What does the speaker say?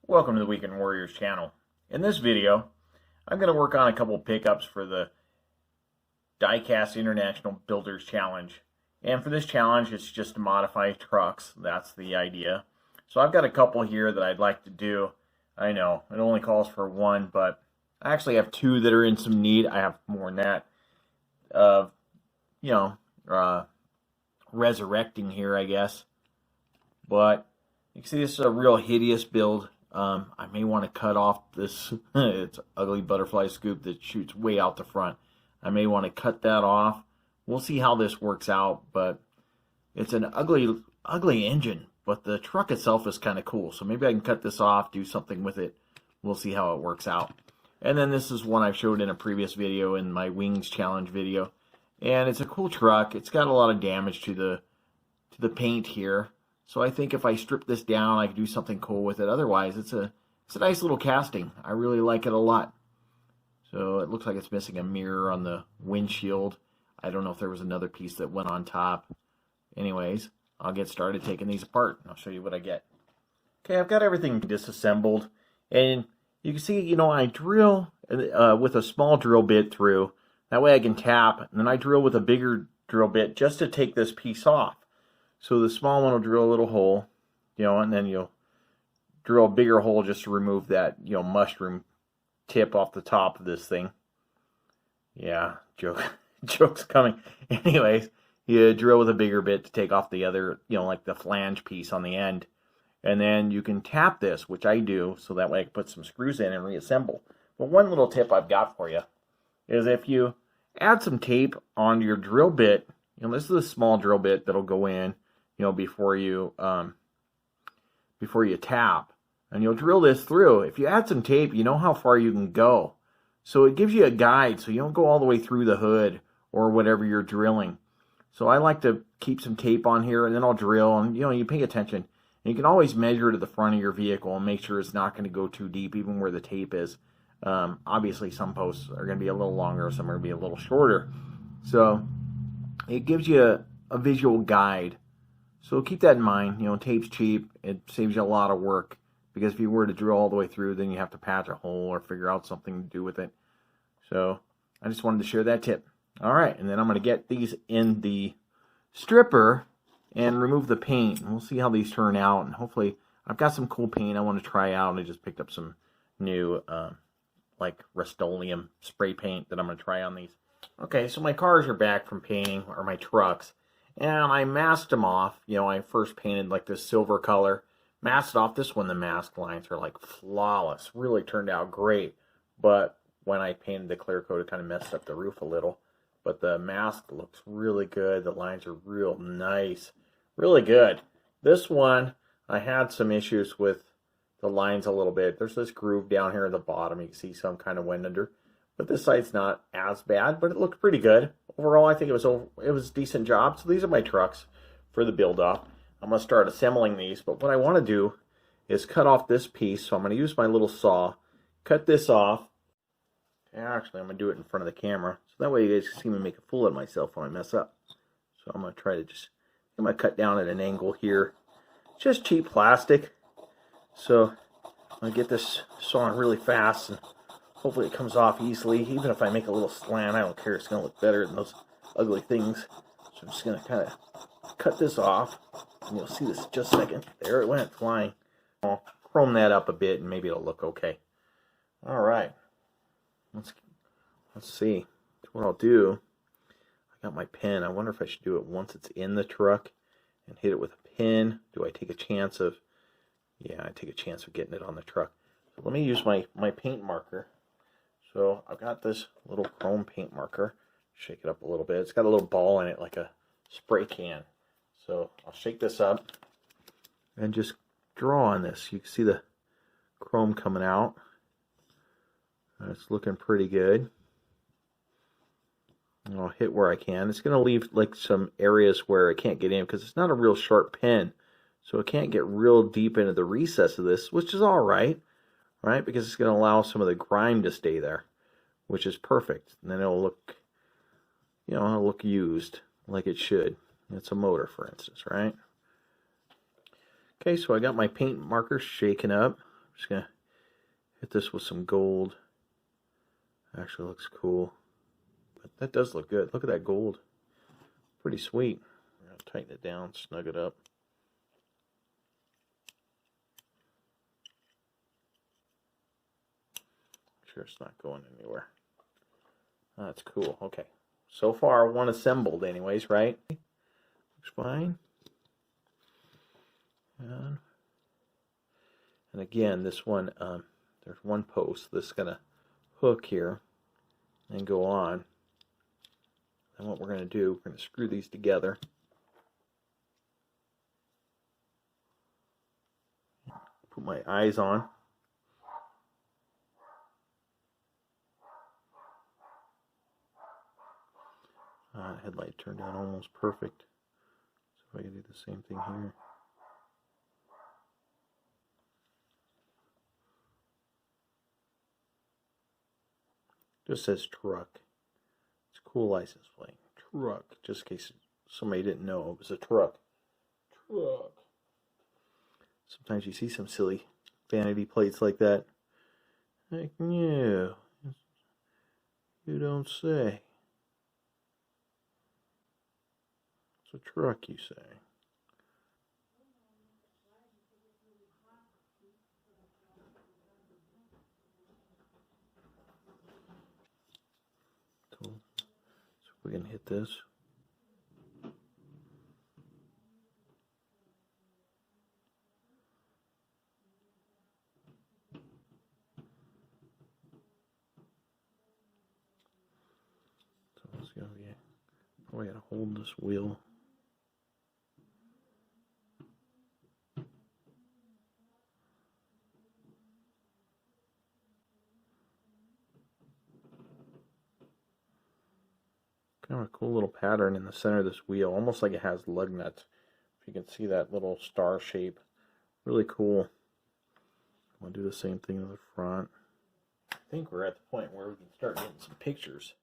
Welcome to the Weekend Warriors channel. In this video, I'm going to work on a couple pickups for the Diecast International Builders Challenge. And for this challenge, it's just to modify trucks. That's the idea. So I've got a couple here that I'd like to do. I know, it only calls for one, but I actually have two that are in some need. I have more than that. Resurrecting here, I guess. But you can see this is a real hideous build. I may want to cut off this it's an ugly butterfly scoop that shoots way out the front. I may want to cut that off. We'll see how this works out, but it's an ugly engine, but the truck itself is kind of cool. So maybe I can cut this off, do something with it. We'll see how it works out. And then this is one I've showed in a previous video, in my wings challenge video. And it's a cool truck. It's got a lot of damage to the paint here. So I think if I strip this down, I can do something cool with it. Otherwise, it's a nice little casting. I really like it a lot. So it looks like it's missing a mirror on the windshield. I don't know if there was another piece that went on top. Anyways, I'll get started taking these apart, and I'll show you what I get. Okay, I've got everything disassembled. And you can see, I drill with a small drill bit through. That way I can tap, and then I drill with a bigger drill bit just to take this piece off. So the small one will drill a little hole, and then you'll drill a bigger hole just to remove that, mushroom tip off the top of this thing. Yeah, joke's coming. Anyways, you drill with a bigger bit to take off the other, like the flange piece on the end. And then you can tap this, which I do, so that way I can put some screws in and reassemble. But one little tip I've got for you is if you add some tape onto your drill bit, this is a small drill bit that'll go in, before you tap, and you'll drill this through. If you add some tape, you know how far you can go. So it gives you a guide, so you don't go all the way through the hood or whatever you're drilling. So I like to keep some tape on here, and then I'll drill, and you pay attention. And you can always measure to the front of your vehicle and make sure it's not going to go too deep, even where the tape is. Obviously, some posts are going to be a little longer, some are going to be a little shorter. So it gives you a visual guide. So keep that in mind. Tape's cheap. It saves you a lot of work, because if you were to drill all the way through, then you have to patch a hole or figure out something to do with it. So I just wanted to share that tip. All right, and then I'm going to get these in the stripper and remove the paint. And we'll see how these turn out. And hopefully, I've got some cool paint I want to try out. I just picked up some new, like Rust-Oleum spray paint that I'm going to try on these. Okay, so my cars are back from painting, or my trucks. And I masked them off. I first painted like this silver color. Masked off. This one, the mask lines are like flawless. Really turned out great. But when I painted the clear coat, it kind of messed up the roof a little. But the mask looks really good. The lines are real nice. Really good. This one, I had some issues with the lines a little bit. There's this groove down here at the bottom. You can see some kind of went under. But this side's not as bad, but it looked pretty good. Overall, I think it was a decent job. So these are my trucks for the build-off. I'm going to start assembling these, but what I want to do is cut off this piece. So I'm going to use my little saw, cut this off. Actually, I'm going to do it in front of the camera, so that way you guys can see me make a fool of myself when I mess up. So I'm going to try to I'm going to cut down at an angle here. Just cheap plastic. So I'm going to get this sawing really fast, and hopefully it comes off easily. Even if I make a little slant, I don't care. It's going to look better than those ugly things. So I'm just going to kind of cut this off. And you'll see this in just a second. There it went, flying. I'll chrome that up a bit, and maybe it'll look okay. All right. Let's see. What I'll do, I got my pen. I wonder if I should do it once it's in the truck and hit it with a pin. Do I take a chance of... Yeah, I take a chance of getting it on the truck. So let me use my paint marker. So I've got this little chrome paint marker. Shake it up a little bit. It's got a little ball in it like a spray can. So I'll shake this up and just draw on this. You can see the chrome coming out. It's looking pretty good. And I'll hit where I can. It's going to leave like some areas where it can't get in, because it's not a real sharp pen. So it can't get real deep into the recess of this, which is all right. Right, because it's going to allow some of the grime to stay there, which is perfect. And then it'll look, it'll look used like it should. It's a motor, for instance, right? Okay, so I got my paint marker shaken up. Just gonna hit this with some gold. Actually looks cool. But that does look good. Look at that gold. Pretty sweet. I'm gonna tighten it down, snug it up. Sure it's not going anywhere. That's cool. Okay. So far, one assembled anyways, right? Looks fine. And again, this one, there's one post that's going to hook here and go on. And what we're going to do, we're going to screw these together. Put my eyes on. Headlight turned out almost perfect. So if I can do the same thing here. Just says truck. It's a cool license plate. Truck. Just in case somebody didn't know it was a truck. Truck. Sometimes you see some silly vanity plates like that. Like, no. You don't say. It's a truck, you say. Cool. So we're going to hit this. So let's go, yeah. Probably got to hold this wheel. Kind of a cool little pattern in the center of this wheel, almost like it has lug nuts. If you can see that little star shape, really cool. I'm going to do the same thing to the front. I think we're at the point where we can start getting some pictures.